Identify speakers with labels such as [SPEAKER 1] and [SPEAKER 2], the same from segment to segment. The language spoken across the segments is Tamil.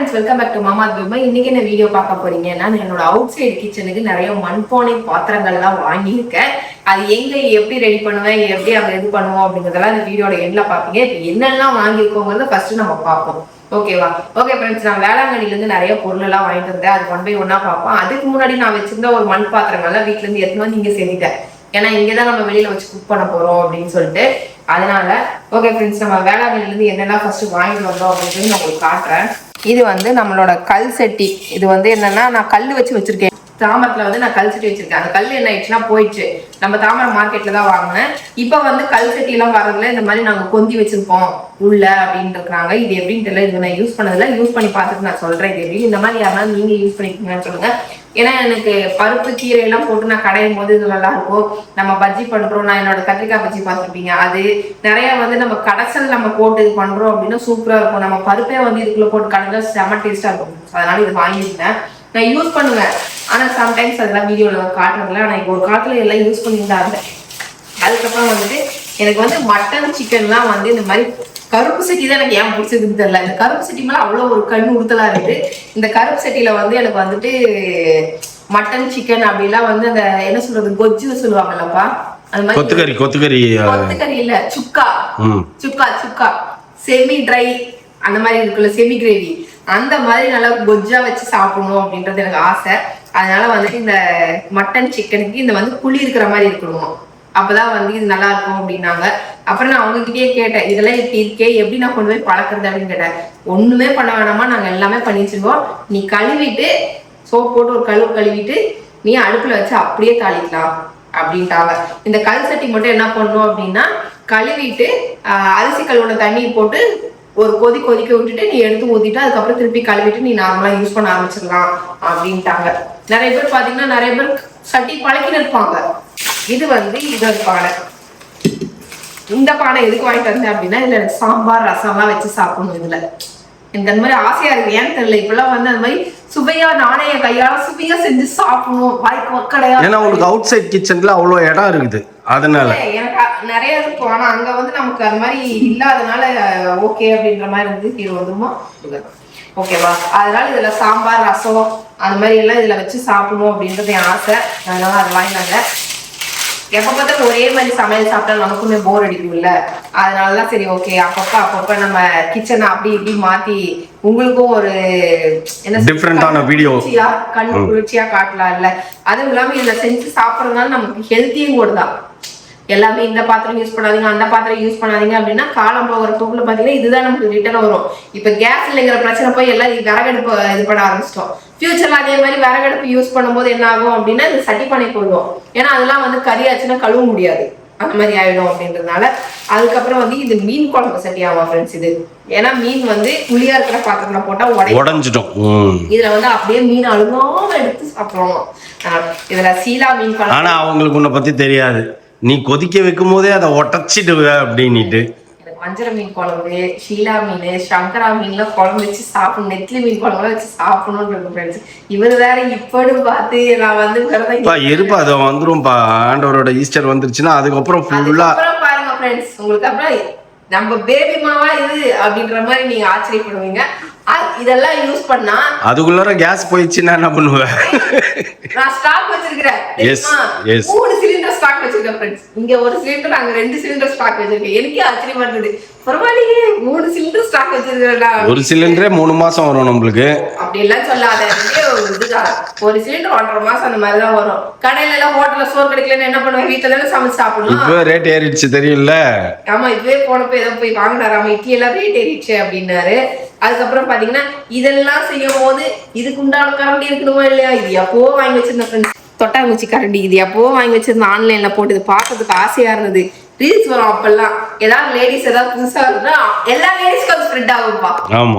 [SPEAKER 1] ஃப்ரெண்ட்ஸ், வெல்கம் பேக் டு மாமா துபை. இன்னைக்கு என்ன வீடியோ பார்க்க போறீங்கன்னா, என்னோட அவுட் சைடு கிச்சனுக்கு நிறைய மண்பானை பாத்திரங்கள்லாம் வாங்கியிருக்கேன். அது எங்க எப்படி ரெடி பண்ணுவேன், எப்படி அங்க இது பண்ணுவோம் அப்படிங்கிறதெல்லாம் இந்த வீடியோட எண்ட்ல பாப்பீங்க. இப்போ என்னெல்லாம் வாங்கியிருக்கோங்கிறத ஃபர்ஸ்ட் நம்ம பார்ப்போம். ஓகேவா? ஓகே ஃப்ரெண்ட்ஸ், நான் வேளாங்கண்ணில இருந்து நிறைய பொருள் எல்லாம் வாங்கிட்டு வந்தேன். அது ஒன் பை ஒன்னா பார்ப்போம். அதுக்கு முன்னாடி நான் வச்சிருந்த ஒரு மண் பாத்திரங்கள்லாம் வீட்டுல இருந்து எடுத்து வந்து இங்க சேர்த்துட்டேன். ஏன்னா இங்கதான் நம்ம வெளியில வச்சு குக் பண்ண போறோம் அப்படின்னு சொல்லிட்டு. அதனால ஓகே ஃப்ரெண்ட்ஸ், நம்ம வேளாங்கண்ணில இருந்து என்னெல்லாம் ஃபர்ஸ்ட் வாங்கிட்டு வந்தோம் அப்படின்னு நான் உங்களுக்கு காட்டுறேன். இது வந்து நம்மளோட கல் சட்டி. இது வந்து என்னன்னா, நான் கல் வச்சு வச்சிருக்கேன். தாமரத்துல வந்து நான் கல் சட்டி வச்சிருக்கேன். அந்த கல் என்ன ஆயிடுச்சுன்னா போயிடுச்சு. நம்ம தாமரம் மார்க்கெட்ல தான் வாங்கினேன். இப்ப வந்து கல் சட்டி எல்லாம் வரதுல இந்த மாதிரி நாங்க கொந்தி வச்சிருக்கோம் உள்ள அப்படின்னு இருக்கிறாங்க. இது எப்படின்னு தெரியல, இது நான் யூஸ் பண்ணதில்ல. யூஸ் பண்ணி பார்த்துட்டு நான் சொல்றேன் இது எப்படி. இந்த மாதிரி யாராவது நீங்க யூஸ் பண்ணிக்கீங்கன்னு சொல்லுங்க. ஏன்னா எனக்கு பருப்பு கீரை எல்லாம் போட்டு நான் கடையும் போது இது நல்லா இருக்கும். நம்ம பஜ்ஜி பண்றோம், நான் என்னோட கத்திரிக்காய் பஜ்ஜி பார்த்துருப்பீங்க. அது நிறைய வந்து நம்ம கடைசல் நம்ம போட்டு இது பண்றோம் அப்படின்னா சூப்பரா இருக்கும். நம்ம பருப்பே வந்து இதுக்குள்ள போட்டு கடைஞ்சா செம டேஸ்டா இருக்கும். அதனால இது வாங்கியிருந்தேன். நான் யூஸ் பண்ணுவேன், ஆனா சம்டைம்ஸ் அதெல்லாம் வீடியோல காட்டுறதுல. நான் இப்போ ஒரு காலத்துல எல்லாம் யூஸ் பண்ணிட்டு தான் இருந்தேன். அதுக்கப்புறம் வந்துட்டு எனக்கு வந்து மட்டன் சிக்கன்லாம் வந்து இந்த மாதிரி கருப்பு சட்டி தான் எனக்கு ஏன் பிடிச்சதுன்னு தெரியல. இந்த கருப்பு சட்டி மேலே அவ்வளோ ஒரு கண் உறுத்தலா இருக்குது. இந்த கருப்பு சட்டியில வந்து எனக்கு வந்துட்டு மட்டன் சிக்கன் அப்படிலாம் வந்து அந்த என்ன சொல்றது, கொஜ்ஜு சொல்லுவாங்கல்லப்பா, அது மாதிரி கொத்துக்கறி இல்ல, சுக்கா சுக்கா சுக்கா செமி ட்ரை அந்த மாதிரி இருக்குல்ல, செமி கிரேவி, அந்த மாதிரி நல்லா கொஜ்ஜா வச்சு சாப்பிடணும் அப்படின்றது எனக்கு ஆசை. அதனால வந்துட்டு இந்த மட்டன் சிக்கனுக்கு இந்த வந்து புளி இருக்கிற மாதிரி இருக்கணும், அப்பதான் வந்து இது நல்லா இருக்கும் அப்படின்னாங்க. அப்புறம் நான் அவங்ககிட்டயே கேட்டேன், இதெல்லாம் இப்படி இருக்கே, எப்படி நான் கொண்டு போய் பழக்கிறது அப்படின்னு கேட்டேன். ஒண்ணுமே பண்ண வேணாமா, நாங்க எல்லாமே பண்ணி வச்சிருக்கோம். நீ கழுவிட்டு சோப் போட்டு ஒரு கழுவிட்டு நீ அடுப்புல வச்சு அப்படியே தாளிக்கலாம் அப்படின்ட்டாங்க. இந்த கல் சட்டி மட்டும் என்ன பண்ணணும் அப்படின்னா, கழுவிட்டு அரிசி கழுவுன தண்ணி போட்டு ஒரு கொதிக்க விட்டுட்டு நீ எடுத்து ஊத்திட்டு அதுக்கப்புறம் திருப்பி கழுவிட்டு நீ நார்மலா யூஸ் பண்ண ஆரம்பிச்சிடலாம் அப்படின்ட்டாங்க. நிறைய பேர் பாத்தீங்கன்னா நிறைய பேர் சட்டி பழக்கின்னு இருப்பாங்க. இது வந்து இது பானை. இந்த பானை எதுக்கு வாங்கிட்டு வந்தேன் அப்படின்னா, இதுல எனக்கு சாம்பார் ரசம்லாம் வச்சு சாப்பிடணும். இதுல எனக்கு அந்த மாதிரி ஆசையா இருக்கு. ஏன்னு தெரியல, இப்பெல்லாம் வந்து அந்த மாதிரி சுவையா நானே என் கையால சுவையா செஞ்சு சாப்பிடணும். வாய்க்கு மக்களையா,
[SPEAKER 2] ஏன்னா உங்களுக்கு அவுட் சைட் கிச்சன்ல அவ்வளவு இடம் இருக்குது, அதனால
[SPEAKER 1] எனக்கு நிறைய இருக்கும். ஆனா அங்க வந்து நமக்கு அந்த மாதிரி இல்லாதனால ஓகே அப்படின்ற மாதிரி இருந்து இது வந்துமா ஓகேவா. அதனால இதுல சாம்பார் ரசம் அந்த மாதிரி எல்லாம் இதுல வச்சு சாப்பிடணும் அப்படின்றது என் ஆசை. அதனால அது வாங்கினாங்க. எப்ப பார்த்தாலும் ஒரே மாதிரி சமையல் சாப்பிட்டா நமக்குமே போர் அடிக்கும்ல. அதனாலதான் சரி ஓகே, அப்பப்ப நம்ம கிச்சனை அப்படி இப்படி மாத்தி உங்களுக்கும் ஒரு என்ன
[SPEAKER 2] டிஃபரெண்டான வீடியோ
[SPEAKER 1] கண்ணு குளிர்ச்சியா காட்டலாம் இல்ல. அதுவும் இல்லாம இதுல செஞ்சு சாப்பிடறதுனால நமக்கு ஹெல்த்தியும் கூட தான். எல்லாமே இந்த பாத்திரம் யூஸ் பண்ணாதீங்க, அந்த பாத்திரம் யூஸ் பண்ணாதீங்க அப்படின்னா காலம் போகிற தூக்குல பாத்தீங்கன்னா இதுதான் நமக்கு ரிட்டர்ன் வரும். இப்ப கேஸ் இல்லைங்கிற பிரச்சனை போய் எல்லாம் விறகடுப்பு இது பண்ண ஆரம்பிச்சிட்டோம். ஃபியூச்சர்ல அதே மாதிரி விறகடுப்பு யூஸ் பண்ணும்போது என்ன ஆகும் அப்படின்னா, இந்த சட்டி பானை போடுவோம். ஏன்னா அதெல்லாம் வந்து கறியாச்சுன்னா கழுவ முடியாது, அந்த மாதிரி ஆயிடும் அப்படின்றதுனால. அதுக்கப்புறம் வந்து இது மீன் குழம்பு சட்டி ஆகும் ஃப்ரெண்ட்ஸ். இது ஏன்னா மீன் வந்து புளியா இருக்கிற பாத்திரத்துல போட்டா உடைஞ்சிடும். இதுல வந்து அப்படியே மீன் அழுகாம எடுத்து சாப்பிடுவோம். இதுல சீலா மீன் குழம்பு.
[SPEAKER 2] ஆனா அவங்களுக்கு உன்னை பத்தி தெரியாது, நீ கொதிக்க வைக்கும் போதே அதை ஒட்டச்சிடுவ அப்படின்னுட்டு.
[SPEAKER 1] வஞ்சர மீன் குழம்பு, ஷீலா மீன், சங்கரா மீன்லாம் குழம்பு வச்சு சாப்பிடணும். நெத்திலி மீன் குழம்புலாம் வச்சு சாப்பிடணும்னு ஃப்ரெண்ட்ஸ். இவர் வேற இப்படி பார்த்து நான் வந்து
[SPEAKER 2] இருப்பா அதை வந்துரும்பா. ஆண்டவரோட ஈஸ்டர் வந்துருச்சுன்னா அதுக்கப்புறம் ஃபுல்லா
[SPEAKER 1] பாருங்க ஃப்ரெண்ட்ஸ், உங்களுக்கு அப்புறம் நம்ம பேபி மாவா இது அப்படின்ற மாதிரி நீங்க ஆச்சரியப்படுவீங்க. இதெல்லாம் யூஸ் பண்ணா
[SPEAKER 2] அதுக்குள்ளார கேஸ் போயிடுச்சுன்னா என்ன பண்ணுவேன்?
[SPEAKER 1] நான் ஸ்டாக் வச்சிருக்கிறேன். 3 சிலிண்டர் ஸ்டாக் வச்சிருக்கேன் ஃப்ரெண்ட்ஸ். இங்க ஒரு சிலிண்டர், அங்க 2 சிலிண்டர் ஸ்டாக் வச்சிருக்கேன். எனக்கே ஆச்சரியமா இருந்தது. பரவாயில்லையே 3 சிலிண்டர் ஸ்டாக் வச்சிருக்கேன்டா.
[SPEAKER 2] ஒரு சிலிண்டரே 3 மாசம் வரும் நம்மளுக்கு. அப்படி
[SPEAKER 1] எல்லாம் சொல்லாத. ஒரு சிலிண்டர் 1.5 மாசம் அந்த மாதிரி தான் வரும். கடையில எல்லாம் ஹோட்டல்ல சோறு கிடைக்கலன்னு என்ன பண்ணுவேன், வீட்டுல தானே சமைச்சு சாப்பிடணும்.
[SPEAKER 2] இப்போ ரேட் ஏறிடுச்சு தெரியல.
[SPEAKER 1] ஆமா, இதுவே போனப்ப ஏதோ போய் வாங்கினாராம, இட்லி எல்லாம் ரேட் ஏறிடுச்சு அப்படின்னாரு. அதுக்கப்புறம் பாத்தீங்கன்னா இதெல்லாம் செய்யும் போது இதுக்கு உண்டான கரண்டி இருக்கணுமா இல்லையா, இது எப்போ வாங்கி வச்சிருந்தேன் ஃப்ரெண்ட்ஸ். தொட்டாங்குச்சி கரண்டி இது எப்போ வாங்கி வச்சிருந்தேன். ஆன்லைன்ல போட்டு இது பார்க்கறதுக்கு ஆசையா இருந்தது. ரீல்ஸ் வரும் அப்பெல்லாம். ஏதாவது லேடிஸ் ஏதாவது புதுசா இருந்தா எல்லா லேடிஸ்க்கும் அது ஸ்ப்ரெட் ஆகும்பா,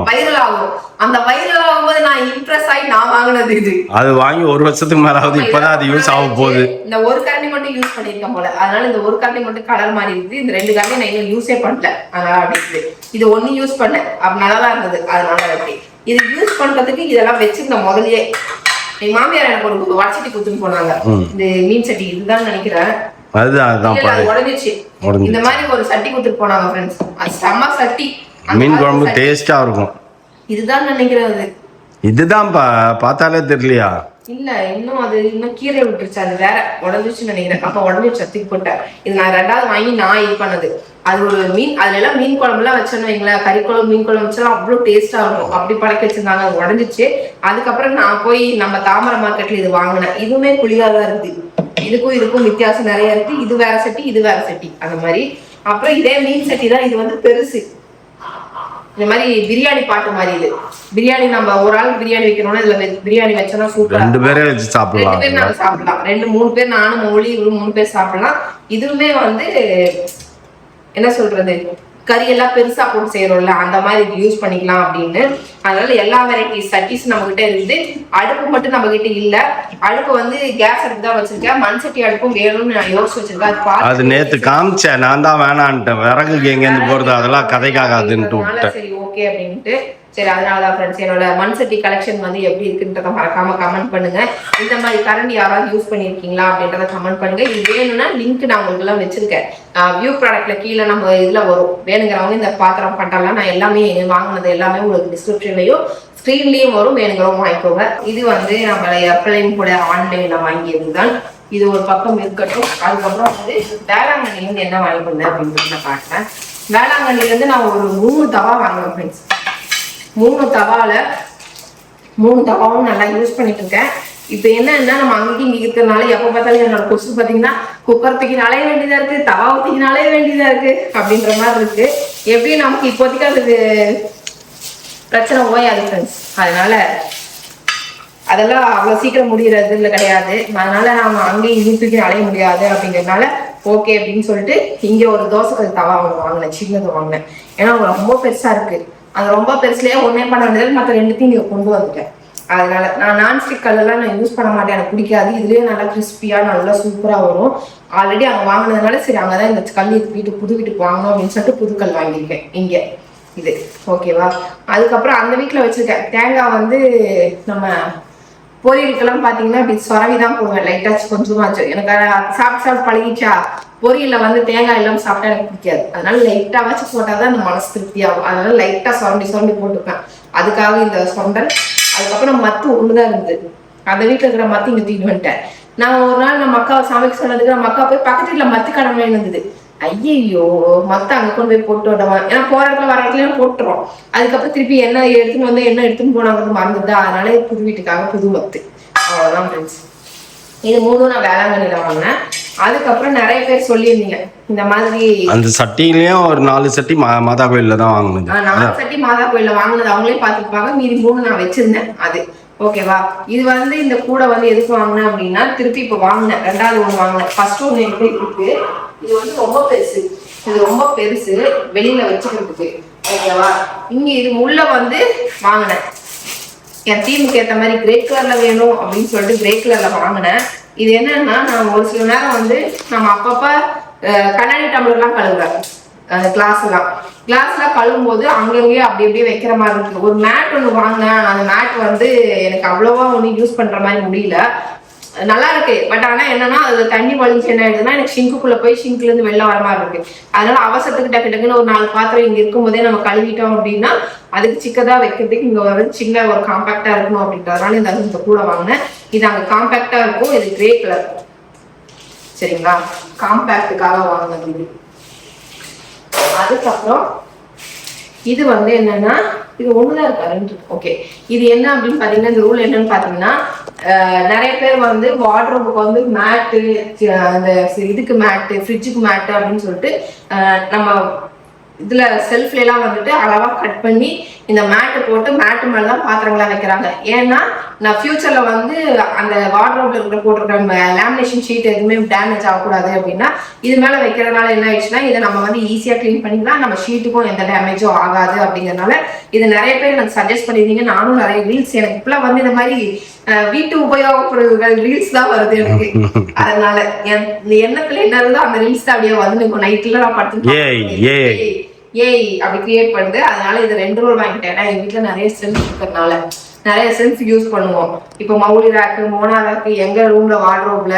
[SPEAKER 1] வைரல் ஆகும். அந்த வைரல் ஆகும்போது நான் இம்ப்ரெஸ் ஆகி நான் வாங்கினது இது.
[SPEAKER 2] அது வாங்கி 1 வருஷத்துக்கு மேல ஆகுது. இப்பதான் அது யூஸ் ஆக போகுது.
[SPEAKER 1] இந்த ஒரு கரண்டி மட்டும் யூஸ் பண்ணிருக்கேன் போல. அதனால இந்த ஒரு கரண்டி மட்டும் கலர் மாறி இருக்குது. இந்த 2 கரண்டி நான் இன்னும் யூஸே பண்ணல. அதனால அப்படி இருக்குது. இது 1 யூஸ் பண்ணேன், அப்படி நல்லா தான் இருந்தது. அதனால அப்படி இது யூஸ் பண்றதுக்கு இதெல்லாம் வச்சிருந்தேன் முதல்லயே. எங்க மாமியார் எனக்கு ஒரு வடச்சட்டி குத்துன்னு போனாங்க. இந்த மீன் சட்டி இதுதான் நினைக்கிறேன். உடஞ்சிச்சு. இந்த மாதிரி ஒரு சட்டி குத்துட்டு போனாங்க ஃப்ரெண்ட்ஸ். அது செம்ம சட்டி.
[SPEAKER 2] மீன் குழம்பு டேஸ்டா இருக்கும்.
[SPEAKER 1] இதுதான் நினைக்கிறது.
[SPEAKER 2] இதுதான் பார்த்தாலே தெரியலையா?
[SPEAKER 1] இல்ல இன்னும் அது இன்னும் கீரை விட்டுருச்சு, அது வேற உடஞ்சிச்சுன்னு நினைக்கிறேன். அப்ப உடஞ்சிச்சு தூக்கி போட்டேன். இது நான் 2வது வாங்கி நான் இது பண்ணது. அது ஒரு மீன், அதுல எல்லாம் மீன் குழம்புலாம் வச்சோன்னு வைங்களேன், கறி குழம்பு மீன் குழம்பு வச்சாலும் அவ்வளவு டேஸ்டா இருக்கும். அப்படி பழக்க வச்சிருந்தாங்க, அது உடஞ்சிச்சு. அதுக்கப்புறம் நான் போய் நம்ம தாமரை மார்க்கெட்ல இது வாங்கினேன். இதுவுமே குழியாதான் இருக்குது. இதுக்கும் வித்தியாசம் நிறைய இருக்கு. இது வேற சட்டி, இது வேற சட்டி, அந்த மாதிரி. அப்புறம் இதே மீன் சட்டி தான், இது வந்து பெருசு. இந்த மாதிரி பிரியாணி பாட்டு மாதிரி. இது பிரியாணி, நம்ம ஒரு ஆள் பிரியாணி வைக்கணும்னா இதுல பிரியாணி வச்சோம்னா சூப்பரா
[SPEAKER 2] 2 பேரே வச்சு சாப்பிடலாம்.
[SPEAKER 1] 2 பேர் நாங்க சாப்பிடலாம். 2-3 பேர், நானும் மொழி இவரு 3 பேர் சாப்பிடலாம். இதுவுமே வந்து என்ன சொல்றது, கறி எல்லாம் பெருசா போட்டு செய்யறோம்ல, அந்த மாதிரி யூஸ் பண்ணிக்கலாம் அப்படின்னு. அதனால எல்லா வெரைட்டிஸ் சட்டிஸ் நம்ம கிட்ட இருக்குது. அடுப்பு மட்டும் நம்ம கிட்ட இல்ல. அடுப்பு வந்து கேஸ் அடுப்பு தான் வச்சிருக்கேன். மண் சட்டி அடுப்பும் வேணும்னு நான் யோசிச்சு வச்சிருக்கேன்.
[SPEAKER 2] அது நேத்து காமிச்சேன், நான் தான் வேணான்ட்டேன். விறகுக்கு எங்க இருந்து போறது, அதெல்லாம் கதைக்காகாதுன்னு விட்டேன்.
[SPEAKER 1] சரி ஓகே அப்படின்ட்டு. சரி, அதனாலதான் ஃப்ரெண்ட்ஸ், என்னோட மண் சட்டி கலெக்ஷன் வந்து எப்படி இருக்குன்றத மறக்காம கமெண்ட் பண்ணுங்க. இந்த மாதிரி கரண்ட் யாராவது யூஸ் பண்ணிருக்கீங்களா அப்படின்றத கமெண்ட் பண்ணுங்க. இது வேணும்னா லிங்க் நான் உங்களுக்கு எல்லாம் வச்சிருக்கேன். வியூ ப்ராடக்ட்ல கீழே நம்ம இதுல வரும். வேணுங்கிறவங்க இந்த பாத்திரம் பண்றலாம், நான் எல்லாமே வாங்கினது எல்லாமே உங்களுக்கு டிஸ்கிரிப்ஷன்லயும் ஸ்கிரீன்லயும் வரும். வேணுங்கிறவங்க வாங்கிக்கோங்க. இது வந்து நம்ம எப்பளையும் கூட ஆன்லைன்ல வாங்கியதுதான். இது ஒரு பக்கம் இருக்கட்டும். அதுக்கப்புறம் வந்து வேளாங்கண்ணில இருந்து என்ன வாங்கி பண்ணேன் அப்படின்னு நான் பாக்குறேன். வேளாங்கண்ணில இருந்து நான் ஒரு 3 தவா வாங்குவேன் ஃப்ரெண்ட்ஸ். 3 தவாவும் நல்லா யூஸ் பண்ணிட்டு இருக்கேன். இப்ப என்னன்னா, நம்ம அங்கேயும் இங்க இருக்கிறதுனால எப்ப பார்த்தாலும் என்னோட கொசு பாத்தீங்கன்னா குக்கர் தூக்கினாலே வேண்டியதா இருக்கு, தவா ஊத்தினாலே வேண்டியதா இருக்கு அப்படின்ற மாதிரி இருக்கு. எப்படியும் நமக்கு இப்போதைக்கு அதுக்கு பிரச்சனை ஓயாது ஃப்ரெண்ட்ஸ். அதனால அதெல்லாம் அவ்வளவு சீக்கிரம் முடியறது இல்லை கிடையாது. அதனால நாம அங்கேயும் இங்கேயும் தூக்கி அலைய முடியாது அப்படிங்கிறதுனால ஓகே அப்படின்னு சொல்லிட்டு இங்க ஒரு தோசைக்கல் தவா ஒன்று வாங்கினேன். சின்னதை வாங்கினேன். ஏன்னா ரொம்ப பெருசா இருக்கு. அது ரொம்ப பெருசுலயே ஒன்னே பண்ண வேண்டியது, மற்ற 2த்தையும் நீங்க கொண்டு வந்துட்டேன். அதனால நான் நான்ஸ்டிக் கல்லெல்லாம் நான் யூஸ் பண்ண மாட்டேன், எனக்கு பிடிக்காது. இதுலயே நல்லா கிறிஸ்பியா நல்லா சூப்பரா வரும். ஆல்ரெடி அங்க வாங்கினதுனால சரி அங்கதான் இந்த கல் புது வீட்டுக்கு வாங்கணும் அப்படின்னு சொல்லிட்டு புதுக்கல் வாங்கியிருக்கேன் இங்க. இது ஓகேவா. அதுக்கப்புறம் அந்த வீட்டுல வச்சிருக்கேன் தேங்காய் வந்து நம்ம பொரியலுக்கெல்லாம் பாத்தீங்கன்னா இப்படி சொரவிதான் போடுவேன், லைட்டாச்சு கொஞ்சமாச்சு. எனக்கு சாப்பிட்டு பழகிச்சா. பொரியல்ல வந்து தேங்காய் எல்லாம் சாப்பிட்டா எனக்கு பிடிக்காது. அதனால லைட்டா வச்சு போட்டாதான் அந்த மனசு திருப்தி ஆகும். அதனால லைட்டா சுரண்டி போட்டுப்பேன். அதுக்காக இந்த சொண்டல். அதுக்கப்புறம் மத்து ஒண்ணுதான் இருந்தது. அந்த வீட்டுல இருக்கிற மத்து இங்க தூக்கிட்டு வந்துட்டேன். நான் ஒரு நாள் நம்ம அக்காவை சமைக்க சொன்னதுக்கு நம்ம அக்கா போய் பக்கத்து வீட்டுல மத்து கடமை இருந்தது. ஐயோ, மத்த அங்க கொண்டு போய் போட்டு விடுவேன். ஏன்னா போற இடத்துல வர இடத்துல போட்டுரும். அதுக்கப்புறம் திருப்பி என்ன எடுத்துன்னு போனாங்க மறந்துட்டா. அதனால புது வீட்டுக்காக புது மத்து. அவ்வளவுதான் ஃப்ரெண்ட்ஸ். இது 3 நான் வேளாங்கண்ணில வாங்கினேன். அதுக்கப்புறம் நிறைய பேர் சொல்லியிருந்தீங்க இந்த மாதிரி.
[SPEAKER 2] அந்த சட்டிலையும் ஒரு 4 சட்டி மாதா கோயில்ல தான் வாங்கினது.
[SPEAKER 1] 4 சட்டி மாதா கோயில்ல வாங்கினது அவங்களே பார்த்துருப்பாங்க. மீதி 3 நான் வச்சிருந்தேன். அது ஓகேவா. இது வந்து இந்த கூடை வந்து எதுக்கு வாங்கினேன் அப்படின்னா, திருப்பி இப்போ வாங்கினேன். 2வது ஒன்று வாங்கினேன். ஃபர்ஸ்ட் ஒன்று எப்படி இருக்கு, இது வந்து ரொம்ப பெருசு. இது ரொம்ப பெருசு வெளியில வச்சுக்கிறதுக்கு. ஓகேவா. இங்க இது உள்ள வந்து வாங்கினேன். என் டீமுக்கு ஏற்ற மாதிரி கிரே கலர்ல வேணும் அப்படின்னு சொல்லிட்டு கிரே கலர்ல வாங்கினேன். இது என்னன்னா, நான் ஒரு சில நேரம் வந்து நம்ம அப்பப்ப கண்ணாடி டம்ளர்லாம் கழுவுறேன். கிளாஸ்ல கழுவும் போது அங்கங்கேயே அப்படி அப்படியே வைக்கிற மாதிரி இருக்கு. ஒரு மேட் ஒன்று வாங்கினேன். அந்த மேட் வந்து எனக்கு அவ்வளோவா ஒன்றும் யூஸ் பண்ற மாதிரி முடியல. நல்லா இருக்கு. பட் ஆனா என்னன்னா, அது தண்ணி வலிச்சு என்ன ஆயிடுதுன்னா, எனக்கு ஷிங்குக்குள்ள போய் ஷிங்க்ல இருந்து வெளில வர மாதிரி இருக்கு. அதனால அவசரத்துக்கு டக்குன்னு ஒரு 4 பாத்திரம் இங்க இருக்கும் போதே நம்ம கழுவிட்டோம் அப்படின்னா அதுக்கு சிக்கதா வைக்கிறதுக்கு இங்க ஒரு சின்ன ஒரு காம்பாக்டா இருக்கணும் அப்படின்றதுனால இந்த கூட வாங்கினேன். இது அங்க காம்பாக்டா இருக்கும். இது கிரே கலர். சரிங்களா, காம்பாக்டுக்காக வாங்கினது இது. அதுக்கப்புறம் இது வந்து என்னன்னா, இது ஒண்ணுதான் இருக்கு. ஓகே, இது என்ன அப்படின்னு பாத்தீங்கன்னா, இந்த ரூல் என்னன்னு பாத்தீங்கன்னா, நிறைய பேர் வந்து வார்ட்ரோபுக்கு வந்து மேட்டு, அந்த இதுக்கு மேட்டு, ஃப்ரிட்ஜுக்கு மேட்டு அப்படின்னு சொல்லிட்டு நம்ம இதுல செல்ஃப்ல எல்லாம் வந்துட்டு அளவா கட் பண்ணி இந்த மேட்டு போட்டு மேட்டு மேலதான் பாத்திரங்கள்லாம் வைக்கிறாங்க. ஏன்னா நான் ஃபியூச்சர்ல வந்து அந்த வார்ட்ரோப்ல இருக்கிற போட்டிருக்கிற லேமினேஷன் ஷீட் எதுவுமே டேமேஜ் ஆகக்கூடாது அப்படின்னா இது மேல வைக்கிறதுனால என்ன ஆயிடுச்சுன்னா, இதை நம்ம வந்து ஈஸியா கிளீன் பண்ணிக்கலாம், நம்ம ஷீட்டுக்கும் எந்த டேமேஜும் ஆகாது அப்படிங்கறதுனால இது நிறைய பேர் எனக்கு சஜஸ்ட் பண்ணிருந்தீங்க. நானும் நிறைய ரீல்ஸ், எனக்கு இப்பெல்லாம் வந்து இந்த மாதிரி வீட்டு உபயோக பொருட்கள் ரீல்ஸ் தான் வருது எனக்கு. அதனால எண்ணத்துல என்ன இருந்தோ அந்த ரீல்ஸ் தான் அப்படியே வந்து நைட்ல நான் படுத்து ஏய் அப்படி கிரியேட் பண்ணுது. அதனால இது 2 ரூல் வாங்கிட்டேன். எங்க வீட்டுல நிறைய ஸ்ட்ரென்த் இருக்கிறதுனால நிறைய செல்ஃப் யூஸ் பண்ணுவோம். இப்போ மவுலி ரேக்கு, மோனா ரேக்கு, எங்க ரூம்ல வார்ட்ரோப்ல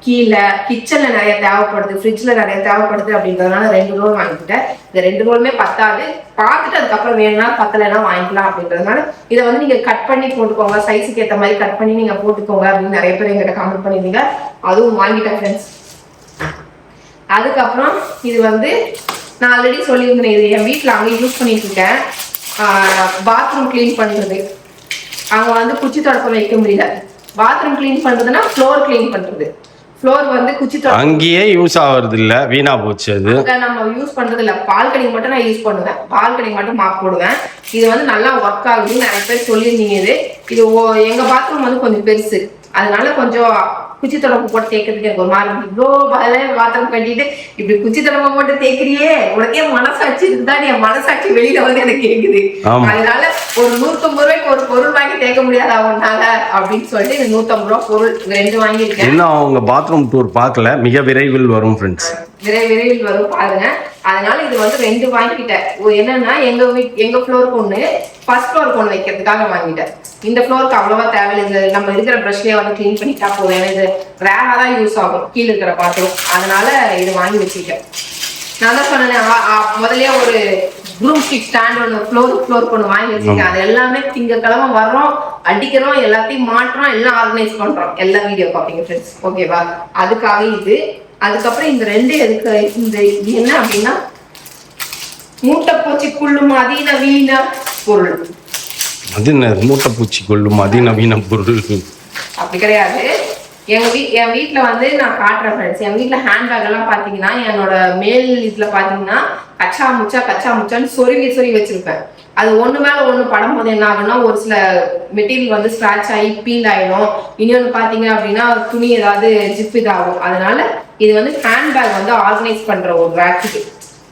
[SPEAKER 1] கீழே கிச்சன்ல நிறைய தேவைப்படுது, ஃப்ரிட்ஜ்ல நிறைய தேவைப்படுது அப்படின்றதுனால 2 ரோல் வாங்கிக்கிட்டேன். இந்த 2 ரோலுமே பத்தாது, பார்த்துட்டு அதுக்கப்புறம் வேணும்னா பத்தலைன்னா வாங்கிக்கலாம் அப்படின்றதுனால இதை வந்து நீங்க கட் பண்ணி போட்டுக்கோங்க, சைஸுக்கு ஏற்ற மாதிரி கட் பண்ணி நீங்க போட்டுக்கோங்க அப்படின்னு நிறைய பேர் எங்கிட்ட கமெண்ட் பண்ணிருந்தீங்க. அதுவும் வாங்கிட்டேன் ஃப்ரெண்ட்ஸ். அதுக்கப்புறம் இது வந்து நான் ஆல்ரெடி சொல்லியிருந்தேன், இது என் வீட்டில் அங்கே யூஸ் பண்ணிட்டு இருக்கேன். பாத்ரூம் கிளீன் பண்றது, அவங்க வந்து குச்சி தொடப்பம் வைக்க முடியல. பாத்ரூம் கிளீன் பண்றதுன்னா ஃப்ளோர் கிளீன் பண்றது. ஃப்ளோர் வந்து குச்சி தொடப்பம் அங்கேயே
[SPEAKER 2] யூஸ் ஆகுறது இல்ல, வீணா போச்சு. அது
[SPEAKER 1] நம்ம யூஸ் பண்றது இல்ல. பால்கனி மட்டும் நான் யூஸ் பண்ணுவேன், பால்கனி மட்டும் மாப் போடுவேன். இது வந்து நல்லா ஒர்க் ஆகுதுன்னு நிறைய பேர் சொல்லியிருந்தீங்க. இது எங்க பாத்ரூம் வந்து கொஞ்சம் பெருசு, அதனால கொஞ்சம் குச்சி தொடப்பு போட்டு தேய்க்கிறதுக்கு எனக்கு ஒரு மாதிரி இவ்வளோ பாத்திரம் கட்டிட்டு இப்படி குச்சி தொடப்பை போட்டு தேய்க்கிறியே, உனக்கே மனசாட்சி இருந்தா நீ மனசாட்சி வெளியில வந்து எனக்கு கேக்குது. அதனால ஒரு 150 ரூபாய்க்கு ஒரு பொருள் வாங்கி தேய்க்க முடியாதா உன்னால அப்படின்னு சொல்லிட்டு இந்த 150 ரூபாய் பொருள் 2 வாங்கியிருக்கேன்.
[SPEAKER 2] இன்னும் அவங்க பாத்ரூம் டூர் பார்க்கல, மிக விரைவில் வரும் ஃப்ரெண்ட்ஸ்,
[SPEAKER 1] விரைவில் வரும் பாருங்க. அதனால இது வந்து 2 வாங்கிட்டேன். என்னன்னா எங்க ஃப்ளோருக்கு ஒண்ணு, ஃபர்ஸ்ட் ஃப்ளோருக்கு ஒண்ணு வைக்கிறதுக்காக வாங்கிட்டேன். இந்த ஃப்ளோருக்கு அவ்வளவா தேவையில்லை, நம்ம இருக்கிற ப்ரஷ்லயே வந்து கிளீன் பண்ணிட்டா போதும். இது ரேரா தான் யூஸ் ஆகும் கீழே இருக்கிற பாத்திரம், அதனால இது வாங்கி வச்சுட்டேன். நான் தான் சொன்னேன் முதல்ல ஒரு ப்ரூம் ஸ்டிக் ஸ்டாண்ட் ஒன்று ஃப்ளோருக்கு ஒன்று வாங்கி வச்சுருக்கேன். அது எல்லாமே திங்கக்கிழமை வர்றோம், அடிக்கிறோம், எல்லாத்தையும் மாட்டுறோம், எல்லாம் ஆர்கனைஸ் பண்றோம், எல்லா வீடியோ பார்ப்பீங்க ஃப்ரெண்ட்ஸ், ஓகேவா? அதுக்காக இது. அதுக்கப்புறம் இந்த 2 எதுக்கு, இந்த இது என்ன அப்படின்னா மூட்டைப்பூச்சி கொள்ளும் அதிநவீன பொருள்.
[SPEAKER 2] அது என்ன மூட்டைப்பூச்சி கொள்ளும் அதிநவீன பொருள்?
[SPEAKER 1] அப்படி கிடையாது. என் வீட்டில் வந்து நான் காட்டுறேன் ஃப்ரெண்ட்ஸ். என் வீட்டில் ஹேண்ட்பேக் எல்லாம் பார்த்தீங்கன்னா என்னோட மேல் இதில் பார்த்தீங்கன்னா கச்சா முச்சான்னு சொருவி வச்சிருப்பேன். அது ஒன்று மேலே ஒன்று படும் போது என்ன ஆகும்னா ஒரு சில மெட்டீரியல் வந்து ஸ்க்ராட்ச் ஆகி பீல் ஆகிடும். இன்னொன்று பார்த்தீங்க அப்படின்னா துணி ஏதாவது ஜிப் இதாகும். அதனால இது வந்து ஹேண்ட்பேக் வந்து ஆர்கனைஸ் பண்ணுற ஒரு ரேக்கு.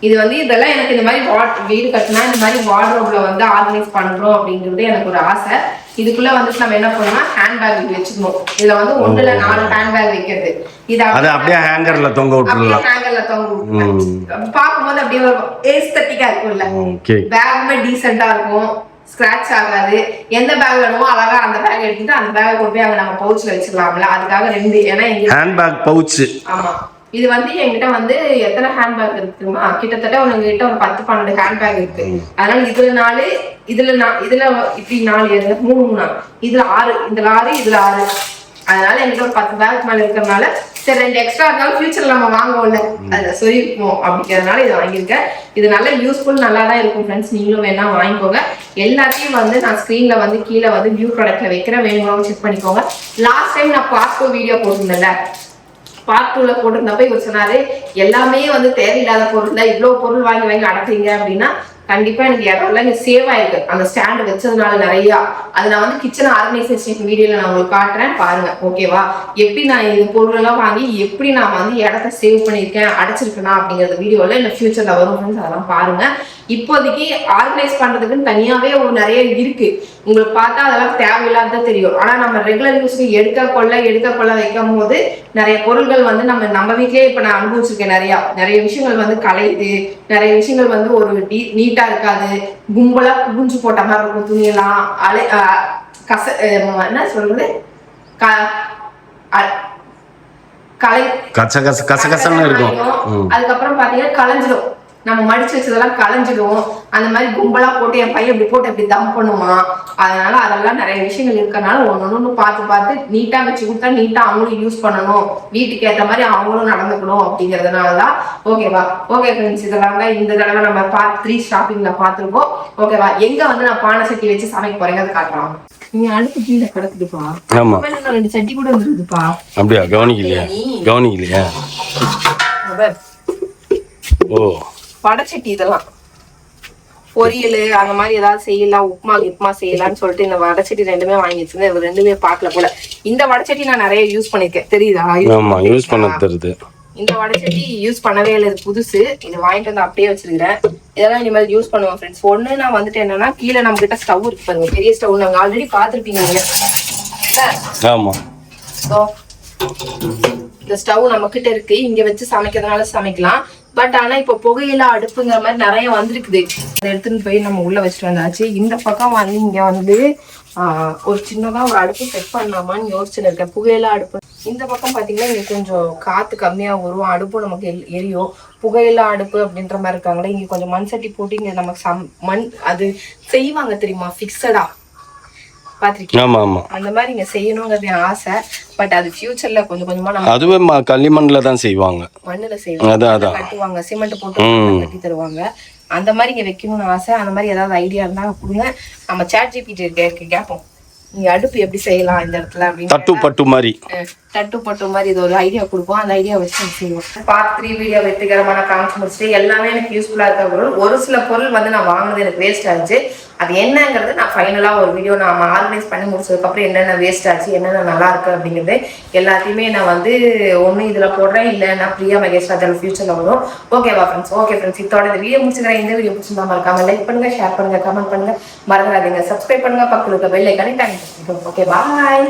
[SPEAKER 1] இது வந்து இதெல்லாம் எனக்கு இந்த மாதிரி வீடு கட்டினா இந்த மாதிரி வார்ட்ரோப்ல வந்து ஆர்கனைஸ் பண்றோம் அப்படிங்கிறது எனக்கு ஒரு ஆசை. இதுக்குள்ள வந்து நம்ம என்ன பண்ணோம்னா ஹேண்ட்பேக் வச்சுக்கணும். இதுல வந்து 1 இல்ல 4 ஹேண்ட்பேக் வைக்கிறது. இது அப்படியே ஹேங்கர்ல தொங்க விட்டுறலாம். பார்க்கும்போது அப்படியே ஒரு ஏஸ்தட்டிக்கா இருக்கும்ல, பேக்குமே டீசெண்டா இருக்கும், ஸ்கிராட்ச் ஆகாது. எந்த பேக் வேணுமோ அழகா அந்த பேக் எடுத்துட்டு அந்த பேக் கொண்டு போய் அங்க நம்ம பவுச்ல வச்சுக்கலாம்ல. அதுக்காக 2, ஏன்னா ஹேண்ட்பேக் பவுச். ஆமா, இது வந்து என்கிட்ட வந்து எத்தனை ஹேண்ட்பேக் இருக்குமா, கிட்டத்தட்ட உங்ககிட்ட ஒரு 10-12 ஹேண்ட்பேக் இருக்கு. அதனால இதுல 4, இதுல இப்படி 4, 3, இதுல 6, இதுல 6, இதுல 6. அதனால என்கிட்ட ஒரு 10 பேக் மேல இருக்கிறதுனால சரி 2 எக்ஸ்ட்ரா இருந்தாலும் ஃபியூச்சர்ல நம்ம வாங்குவோம்ல, அதை சொல்லிருப்போம் அப்படிங்கிறதுனால இதை வாங்கியிருக்கேன். இது நல்ல யூஸ்ஃபுல், நல்லா தான் இருக்கும் ஃப்ரெண்ட்ஸ். நீங்களும் வேணா வாங்கிக்கோங்க. எல்லாத்தையும் வந்து நான் ஸ்க்ரீன்ல வந்து கீழே வந்து வியூ ப்ராடக்ட்ல வைக்கிறேன், வேணுங்கிறவங்க செக் பண்ணிக்கோங்க. லாஸ்ட் டைம் நான் பார்ட் வீடியோ போட்டிருந்தேன்ல, பார்ட் 2ல போட்டிருந்தப்ப இவர் சொன்னாரு எல்லாமே வந்து தேவையில்லாத பொருள் தான், இவ்வளவு பொருள் வாங்கி அடைக்கிறீங்க அப்படின்னா கண்டிப்பா எனக்கு இடம்ல இங்க சேவ் ஆயிருக்கு அந்த ஸ்டாண்ட் வச்சதுனால நிறைய. அது நான் வந்து கிச்சன் ஆர்கனைசேஷன் வீடியோல நான் உங்களுக்கு காட்டுறேன் பாருங்க, ஓகேவா? எப்படி நான் இந்த பொருள் எல்லாம் வாங்கி எப்படி நான் வந்து இடத்த சேவ் பண்ணியிருக்கேன், அடைச்சிருக்கேனா அப்படிங்கறது வீடியோல இந்த ஃபியூச்சர்ல வரும், அதெல்லாம் பாருங்க. இப்போதைக்கு ஆர்கனைஸ் பண்றதுக்குன்னு தனியாவே ஒரு நிறைய இருக்கு, உங்களுக்கு பார்த்தா அதெல்லாம் தேவையில்லாத தெரியும். ஆனா நம்ம ரெகுலர் யூஸ்க்கு எடுக்க கொள்ள வைக்கும் போது நிறைய பொருட்கள் வந்து நம்ம வீட்லயே இப்ப நான் அனுபவிச்சிருக்கேன். நிறைய விஷயங்கள் வந்து கலையுது, நிறைய விஷயங்கள் வந்து ஒரு நீட்டா இருக்காது, கும்பலா குவிஞ்சு போட்ட மாதிரி இருக்கும் துணியெல்லாம், என்ன சொல்றது, கசகசன்னு இருக்கும். அதுக்கப்புறம் பாத்தீங்கன்னா கலைஞ்சிடும், நம்ம மடிச்சு வச்சதெல்லாம் கலைஞ்சிடும். அந்த மாதிரி கும்பலா போட்டு என் பையன் இப்படி போட்டு இப்படி தம் பண்ணுவான். அதனால அதெல்லாம் நிறைய விஷயங்கள் இருக்கனால ஒன்னு பார்த்து நீட்டா வச்சு கொடுத்தா நீட்டா அவங்களும் யூஸ் பண்ணணும், வீட்டுக்கு ஏற்ற மாதிரி அவங்களும் நடந்துக்கணும் அப்படிங்கறதுனாலதான். ஓகேவா? ஓகே ஃப்ரெண்ட்ஸ், இதெல்லாம் தான் இந்த தடவை நம்ம பார்ட் 3 ஷாப்பிங்ல பார்த்துருக்கோம். ஓகேவா? எங்க வந்து நான் பானை சட்டி வச்சு சமைக்க போறேங்க அதை காட்டுறோம். நீங்க அடுப்பு கீழே கிடக்குதுப்பா. ஆமா, 2 சட்டி கூட வந்துருக்குதுப்பா. அப்படியா? கவனிக்கலையா? ஓ, வடச்சட்டி. இதெல்லாம் பொரியல் அந்த மாதிரி ஏதாவது செய்யலாம், உப்புமா செய்யலாம்னு சொல்லிட்டு இந்த வடச்சட்டி 2மே வாங்கி வச்சிருந்தேன். 2மே பார்க்கல போல. இந்த வடச்சட்டி நான் நிறைய யூஸ் பண்ணிருக்கேன், தெரியுதா? யூஸ் பண்ண தெரியுது. இந்த வடச்சட்டி யூஸ் பண்ணவே இல்லை, இது புதுசு. இது வாங்கிட்டு வந்து அப்படியே வச்சிருக்கிறேன். இதெல்லாம் இனிமேல் யூஸ் பண்ணுவோம் ஃப்ரெண்ட்ஸ். ஒண்ணு நான் வந்துட்டு என்னன்னா, கீழே நம்ம கிட்ட ஸ்டவ் இருக்கு பாருங்க, பெரிய ஸ்டவ். நாங்க ஆல்ரெடி பாத்துருப்பீங்க. ஆமா, இந்த ஸ்டவ் நம்ம கிட்ட இருக்கு, இங்க வச்சு சமைக்கிறதுனால சமைக்கலாம். பட் ஆனா இப்போ புகையில அடுப்புங்கிற மாதிரி நிறைய வந்திருக்குது. அதை எடுத்துன்னு போய் நம்ம உள்ள வச்சுட்டு வந்தாச்சு. இந்த பக்கம் வந்து இங்க வந்து ஒரு சின்னதா ஒரு அடுப்பு செட் பண்ணலாமான்னு யோசிச்சுன்னு இருக்கேன். புகையில அடுப்பு இந்த பக்கம் பாத்தீங்கன்னா இங்க கொஞ்சம் காத்து கம்மியா வரும், அடுப்பு நமக்கு எரியும். புகையில அடுப்பு அப்படின்ற மாதிரி இருக்காங்களே, இங்க கொஞ்சம் மண் சட்டி போட்டு இங்க நமக்கு மண் அது செய்வாங்க தெரியுமா, பிக்சடா பாத்திருக்கீங்க. அந்த மாதிரி இங்க செய்யணுங்கிறது என் ஆசை. பட் அது ஃபியூச்சர்ல கொஞ்சம் கொஞ்சமா நம்ம
[SPEAKER 2] அதுவே களிமண்ல தான் செய்வாங்க,
[SPEAKER 1] மண்ணுல செய்வாங்க, கட்டுவாங்க, சிமெண்ட் போட்டு கட்டி தருவாங்க. அந்த மாதிரி இங்க வைக்கணும்னு ஆசை. அந்த மாதிரி ஏதாவது ஐடியா இருந்தா கொடுங்க. நம்ம ChatGPT கேட்போம், நீங்க அடுப்பு எப்படி செய்யலாம் இந்த இடத்துல அப்படின்னு. தட்டு பட்டு மாதிரி இது ஒரு ஐடியா கொடுப்போம். அந்த ஐடியா வச்சு நம்ம செய்வோம். பார்ட் 3 வீடியோ வெற்றிகரமான காமிச்சு முடிச்சுட்டு எல்லாமே எனக்கு யூஸ்ஃபுல்லா இருக்க பொருள். ஒரு சில பொருள் வந்து நான் வாங்கினது எனக்கு வேஸ்ட் ஆச்சு. அது என்னங்கிறது நான் ஃபைனலா ஒரு வீடியோ நான் ஆர்கனைஸ் பண்ணி முடிச்சதுக்கு அப்புறம் என்னென்ன வேஸ்ட் ஆச்சு, என்னென்ன நல்லா இருக்கு அப்படிங்கிறது எல்லாத்தையுமே நான் வந்து ஒண்ணு இதுல போடுறேன், இல்ல நான் பிரியா மகேஷ் ராஜால ஃபியூச்சர்ல வரும். ஓகேவா ஃப்ரெண்ட்ஸ்? ஓகே ஃப்ரெண்ட்ஸ், இதோட இந்த வீடியோ முடிச்சுக்கிறேன். இந்த வீடியோ பிடிச்சிருந்தா மறக்காம லைக் பண்ணுங்க, ஷேர் பண்ணுங்க, கமெண்ட் பண்ணுங்க, மறந்துடாதீங்க சப்ஸ்கிரைப் பண்ணுங்க, பக்கத்துல இருக்க பெல் ஐகானை டாங் பண்ணுங்க. Okay bye.